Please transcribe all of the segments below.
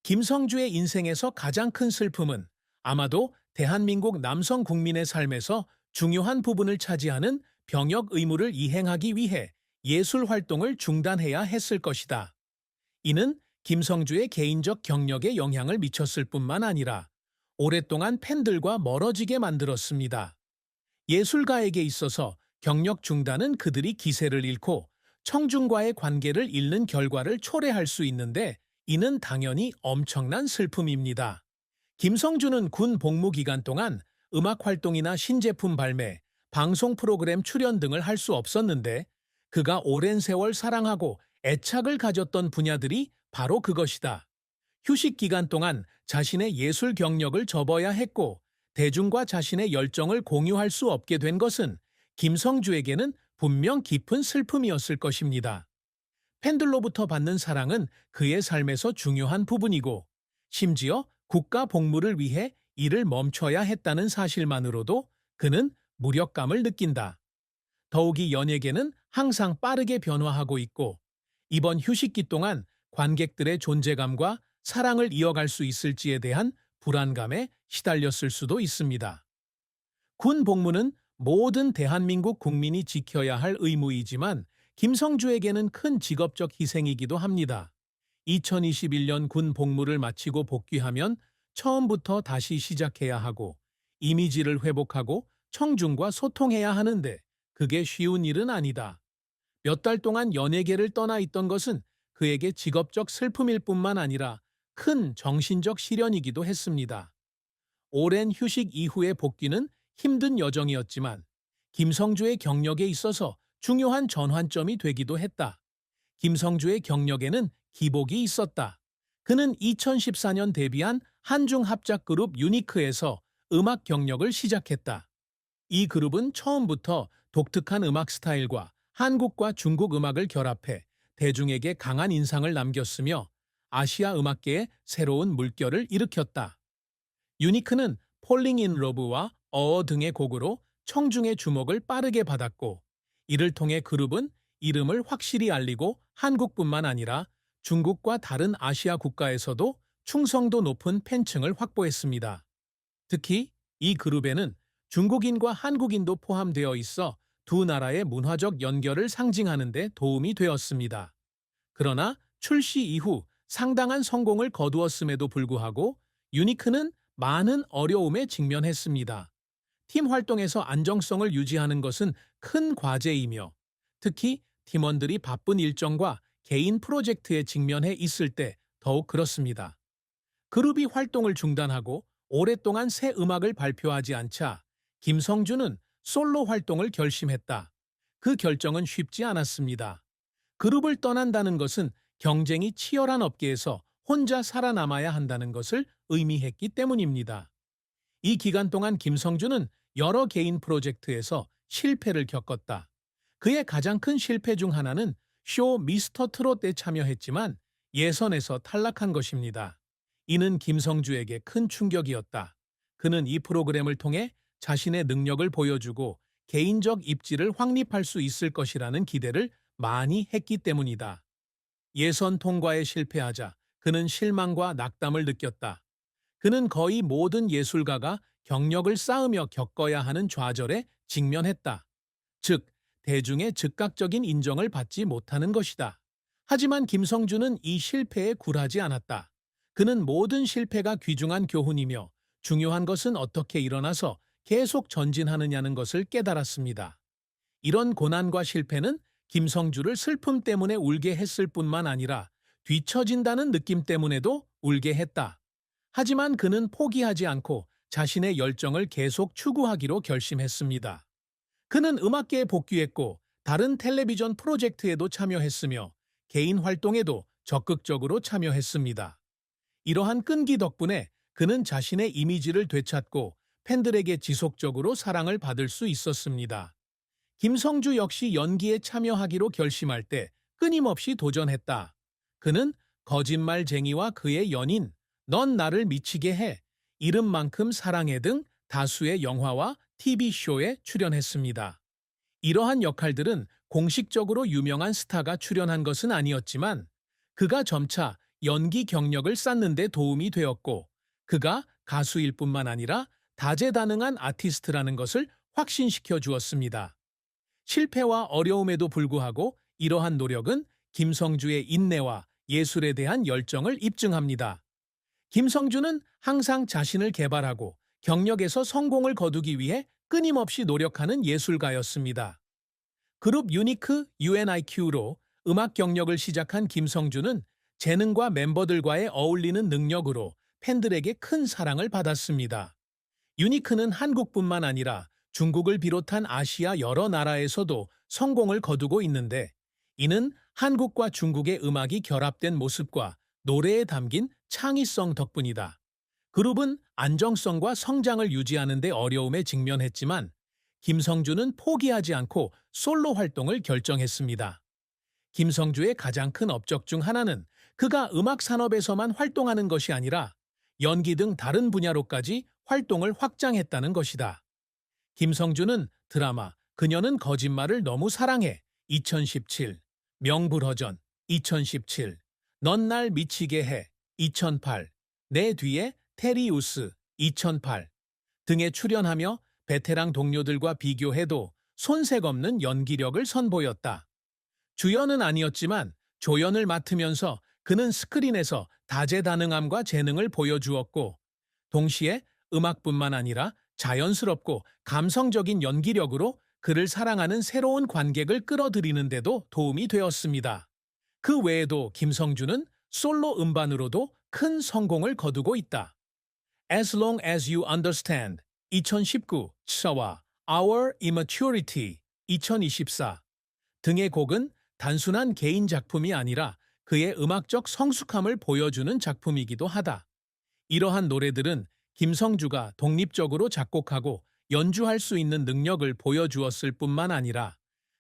김성주의 인생에서 가장 큰 슬픔은 아마도 대한민국 남성 국민의 삶에서 중요한 부분을 차지하는 병역 의무를 이행하기 위해 예술 활동을 중단해야 했을 것이다. 이는 김성주의 개인적 경력에 영향을 미쳤을 뿐만 아니라 오랫동안 팬들과 멀어지게 만들었습니다. 예술가에게 있어서 경력 중단은 그들이 기세를 잃고 청중과의 관계를 잃는 결과를 초래할 수 있는데 이는 당연히 엄청난 슬픔입니다. 김성주는 군 복무 기간 동안 음악 활동이나 신제품 발매, 방송 프로그램 출연 등을 할 수 없었는데 그가 오랜 세월 사랑하고 애착을 가졌던 분야들이 바로 그것이다. 휴식 기간 동안 자신의 예술 경력을 접어야 했고 대중과 자신의 열정을 공유할 수 없게 된 것은 김성주에게는 분명 깊은 슬픔이었을 것입니다. 팬들로부터 받는 사랑은 그의 삶에서 중요한 부분이고 심지어 국가 복무를 위해 일을 멈춰야 했다는 사실만으로도 그는 무력감을 느낀다. 더욱이 연예계는 항상 빠르게 변화하고 있고 이번 휴식기 동안 관객들의 존재감과 사랑을 이어갈 수 있을지에 대한 불안감에 시달렸을 수도 있습니다. 군 복무는 모든 대한민국 국민이 지켜야 할 의무이지만 김성주에게는 큰 직업적 희생이기도 합니다. 2021년 군 복무를 마치고 복귀하면 처음부터 다시 시작해야 하고 이미지를 회복하고 청중과 소통해야 하는데 그게 쉬운 일은 아니다. 몇 달 동안 연예계를 떠나 있던 것은 그에게 직업적 슬픔일 뿐만 아니라 큰 정신적 시련이기도 했습니다. 오랜 휴식 이후의 복귀는 힘든 여정이었지만 김성주의 경력에 있어서 중요한 전환점이 되기도 했다. 김성주의 경력에는 기복이 있었다. 그는 2014년 데뷔한 한중 합작 그룹 유니크에서 음악 경력을 시작했다. 이 그룹은 처음부터 독특한 음악 스타일과 한국과 중국 음악을 결합해 대중에게 강한 인상을 남겼으며 아시아 음악계에 새로운 물결을 일으켰다. 유니크는 Falling in Love와 등의 곡으로 청중의 주목을 빠르게 받았고 이를 통해 그룹은 이름을 확실히 알리고 한국뿐만 아니라 중국과 다른 아시아 국가에서도 충성도 높은 팬층을 확보했습니다. 특히 이 그룹에는 중국인과 한국인도 포함되어 있어 두 나라의 문화적 연결을 상징하는 데 도움이 되었습니다. 그러나 출시 이후 상당한 성공을 거두었음에도 불구하고 유니크는 많은 어려움에 직면했습니다. 팀 활동에서 안정성을 유지하는 것은 큰 과제이며 특히 팀원들이 바쁜 일정과 개인 프로젝트에 직면해 있을 때 더욱 그렇습니다. 그룹이 활동을 중단하고 오랫동안 새 음악을 발표하지 않자 김성주는 솔로 활동을 결심했다. 그 결정은 쉽지 않았습니다. 그룹을 떠난다는 것은 경쟁이 치열한 업계에서 혼자 살아남아야 한다는 것을 의미했기 때문입니다. 이 기간 동안 김성주는 여러 개인 프로젝트에서 실패를 겪었다. 그의 가장 큰 실패 중 하나는 쇼 미스터 트롯에 참여했지만 예선에서 탈락한 것입니다. 이는 김성주에게 큰 충격이었다. 그는 이 프로그램을 통해 자신의 능력을 보여주고 개인적 입지를 확립할 수 있을 것이라는 기대를 많이 했기 때문이다. 예선 통과에 실패하자 그는 실망과 낙담을 느꼈다. 그는 거의 모든 예술가가 경력을 쌓으며 겪어야 하는 좌절에 직면했다. 즉, 대중의 즉각적인 인정을 받지 못하는 것이다. 하지만 김성주는 이 실패에 굴하지 않았다. 그는 모든 실패가 귀중한 교훈이며 중요한 것은 어떻게 일어나서 계속 전진하느냐는 것을 깨달았습니다. 이런 고난과 실패는 김성주를 슬픔 때문에 울게 했을 뿐만 아니라 뒤처진다는 느낌 때문에도 울게 했다. 하지만 그는 포기하지 않고 자신의 열정을 계속 추구하기로 결심했습니다. 그는 음악계에 복귀했고 다른 텔레비전 프로젝트에도 참여했으며 개인 활동에도 적극적으로 참여했습니다. 이러한 끈기 덕분에 그는 자신의 이미지를 되찾고 팬들에게 지속적으로 사랑을 받을 수 있었습니다. 김성주 역시 연기에 참여하기로 결심할 때 끊임없이 도전했다. 그는 거짓말쟁이와 그의 연인, 넌 나를 미치게 해, 이름만큼 사랑해 등 다수의 영화와 TV쇼에 출연했습니다. 이러한 역할들은 공식적으로 유명한 스타가 출연한 것은 아니었지만 그가 점차 연기 경력을 쌓는 데 도움이 되었고, 그가 가수일 뿐만 아니라 다재다능한 아티스트라는 것을 확신시켜 주었습니다. 실패와 어려움에도 불구하고 이러한 노력은 김성주의 인내와 예술에 대한 열정을 입증합니다. 김성주는 항상 자신을 개발하고 경력에서 성공을 거두기 위해 끊임없이 노력하는 예술가였습니다. 그룹 유니크 UNIQ로 음악 경력을 시작한 김성주는 재능과 멤버들과의 어울리는 능력으로 팬들에게 큰 사랑을 받았습니다. 유니크는 한국뿐만 아니라 중국을 비롯한 아시아 여러 나라에서도 성공을 거두고 있는데, 이는 한국과 중국의 음악이 결합된 모습과 노래에 담긴 창의성 덕분이다. 그룹은 안정성과 성장을 유지하는 데 어려움에 직면했지만, 김성주는 포기하지 않고 솔로 활동을 결정했습니다. 김성주의 가장 큰 업적 중 하나는 그가 음악 산업에서만 활동하는 것이 아니라 연기 등 다른 분야로까지 활동을 확장했다는 것이다. 김성주는 드라마 그녀는 거짓말을 너무 사랑해 2017, 명불허전 2017, 넌 날 미치게 해 2008, 내 뒤에 테리우스 2008 등에 출연하며 베테랑 동료들과 비교해도 손색 없는 연기력을 선보였다. 주연은 아니었지만 조연을 맡으면서 그는 스크린에서 다재다능함과 재능을 보여주었고, 동시에 음악뿐만 아니라 자연스럽고 감성적인 연기력으로 그를 사랑하는 새로운 관객을 끌어들이는 데도 도움이 되었습니다. 그 외에도 김성주는 솔로 음반으로도 큰 성공을 거두고 있다. As Long as You Understand 2019, 차와 Our Immaturity 2024 등의 곡은 단순한 개인 작품이 아니라 그의 음악적 성숙함을 보여주는 작품이기도 하다. 이러한 노래들은 김성주가 독립적으로 작곡하고 연주할 수 있는 능력을 보여주었을 뿐만 아니라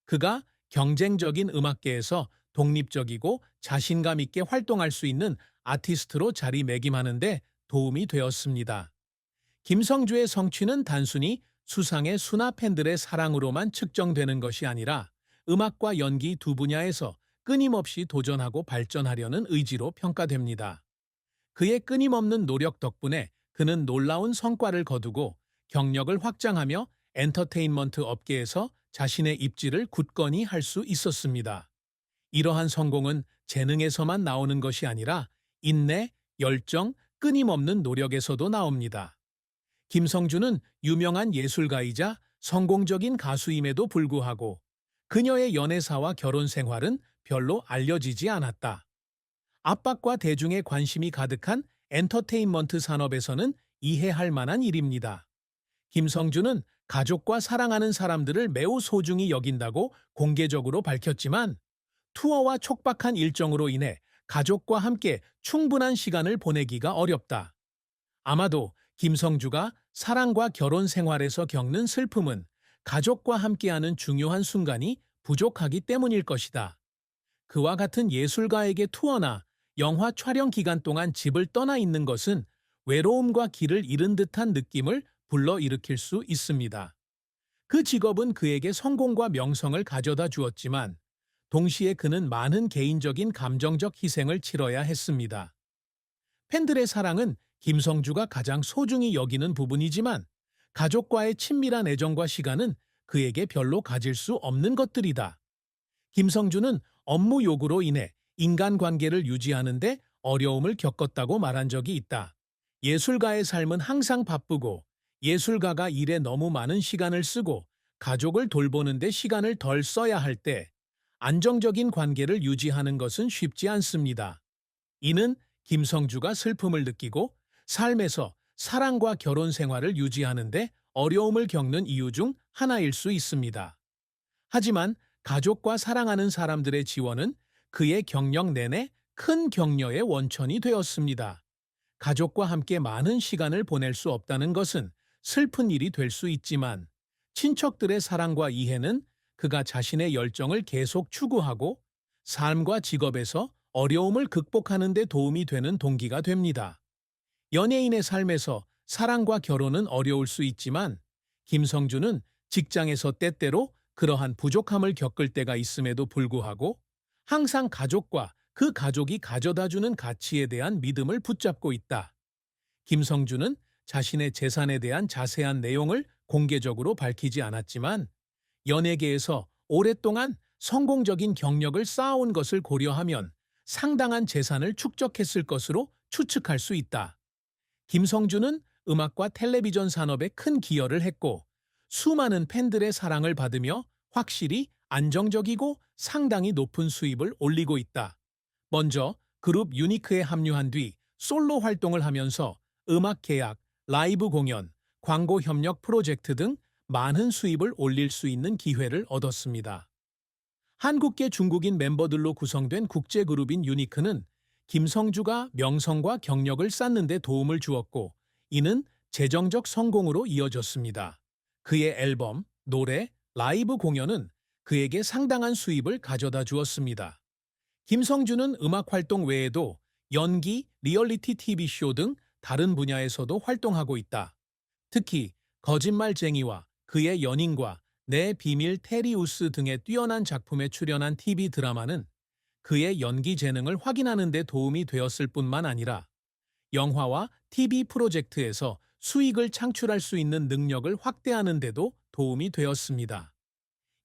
그가 경쟁적인 음악계에서 독립적이고 자신감 있게 활동할 수 있는 아티스트로 자리매김하는 데 도움이 되었습니다. 김성주의 성취는 단순히 수상의 수나 팬들의 사랑으로만 측정되는 것이 아니라 음악과 연기 두 분야에서 끊임없이 도전하고 발전하려는 의지로 평가됩니다. 그의 끊임없는 노력 덕분에 그는 놀라운 성과를 거두고 경력을 확장하며 엔터테인먼트 업계에서 자신의 입지를 굳건히 할 수 있었습니다. 이러한 성공은 재능에서만 나오는 것이 아니라 인내, 열정, 끊임없는 노력에서도 나옵니다. 김성주는 유명한 예술가이자 성공적인 가수임에도 불구하고 그녀의 연애사와 결혼 생활은 별로 알려지지 않았다. 압박과 대중의 관심이 가득한 엔터테인먼트 산업에서는 이해할 만한 일입니다. 김성주는 가족과 사랑하는 사람들을 매우 소중히 여긴다고 공개적으로 밝혔지만, 투어와 촉박한 일정으로 인해 가족과 함께 충분한 시간을 보내기가 어렵다. 아마도 김성주가 사랑과 결혼 생활에서 겪는 슬픔은 가족과 함께하는 중요한 순간이 부족하기 때문일 것이다. 그와 같은 예술가에게 투어나 영화 촬영 기간 동안 집을 떠나 있는 것은 외로움과 길을 잃은 듯한 느낌을 불러일으킬 수 있습니다. 그 직업은 그에게 성공과 명성을 가져다 주었지만, 동시에 그는 많은 개인적인 감정적 희생을 치러야 했습니다. 팬들의 사랑은 김성주가 가장 소중히 여기는 부분이지만, 가족과의 친밀한 애정과 시간은 그에게 별로 가질 수 없는 것들이다. 김성주는 업무 요구로 인해 인간관계를 유지하는데 어려움을 겪었다고 말한 적이 있다. 예술가의 삶은 항상 바쁘고 예술가가 일에 너무 많은 시간을 쓰고 가족을 돌보는데 시간을 덜 써야 할 때 안정적인 관계를 유지하는 것은 쉽지 않습니다. 이는 김성주가 슬픔을 느끼고 삶에서 사랑과 결혼 생활을 유지하는데 어려움을 겪는 이유 중 하나일 수 있습니다. 하지만 가족과 사랑하는 사람들의 지원은 그의 경력 내내 큰 격려의 원천이 되었습니다. 가족과 함께 많은 시간을 보낼 수 없다는 것은 슬픈 일이 될 수 있지만, 친척들의 사랑과 이해는 그가 자신의 열정을 계속 추구하고 삶과 직업에서 어려움을 극복하는 데 도움이 되는 동기가 됩니다. 연예인의 삶에서 사랑과 결혼은 어려울 수 있지만, 김성주는 직장에서 때때로 그러한 부족함을 겪을 때가 있음에도 불구하고 항상 가족과 그 가족이 가져다주는 가치에 대한 믿음을 붙잡고 있다. 김성주는 자신의 재산에 대한 자세한 내용을 공개적으로 밝히지 않았지만 연예계에서 오랫동안 성공적인 경력을 쌓아온 것을 고려하면 상당한 재산을 축적했을 것으로 추측할 수 있다. 김성주는 음악과 텔레비전 산업에 큰 기여를 했고 수많은 팬들의 사랑을 받으며 확실히 안정적이고 상당히 높은 수입을 올리고 있다. 먼저 그룹 유니크에 합류한 뒤 솔로 활동을 하면서 음악 계약, 라이브 공연, 광고 협력 프로젝트 등 많은 수입을 올릴 수 있는 기회를 얻었습니다. 한국계 중국인 멤버들로 구성된 국제그룹인 유니크는 김성주가 명성과 경력을 쌓는 데 도움을 주었고 이는 재정적 성공으로 이어졌습니다. 그의 앨범, 노래, 라이브 공연은 그에게 상당한 수입을 가져다 주었습니다. 김성주는 음악 활동 외에도 연기, 리얼리티 TV쇼 등 다른 분야에서도 활동하고 있다. 특히 거짓말쟁이와 그의 연인과 내 비밀 테리우스 등의 뛰어난 작품에 출연한 TV 드라마는 그의 연기 재능을 확인하는 데 도움이 되었을 뿐만 아니라 영화와 TV 프로젝트에서 수익을 창출할 수 있는 능력을 확대하는 데도 도움이 되었습니다.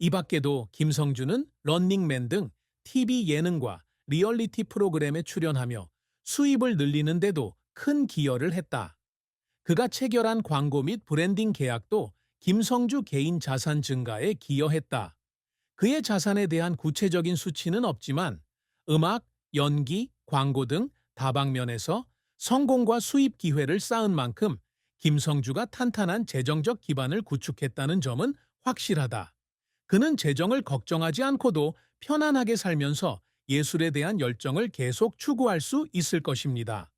이 밖에도 김성주는 런닝맨 등 TV 예능과 리얼리티 프로그램에 출연하며 수입을 늘리는 데도 큰 기여를 했다. 그가 체결한 광고 및 브랜딩 계약도 김성주 개인 자산 증가에 기여했다. 그의 자산에 대한 구체적인 수치는 없지만 음악, 연기, 광고 등 다방면에서 성공과 수입 기회를 쌓은 만큼 김성주가 탄탄한 재정적 기반을 구축했다는 점은 확실하다. 그는 재정을 걱정하지 않고도 편안하게 살면서 예술에 대한 열정을 계속 추구할 수 있을 것입니다.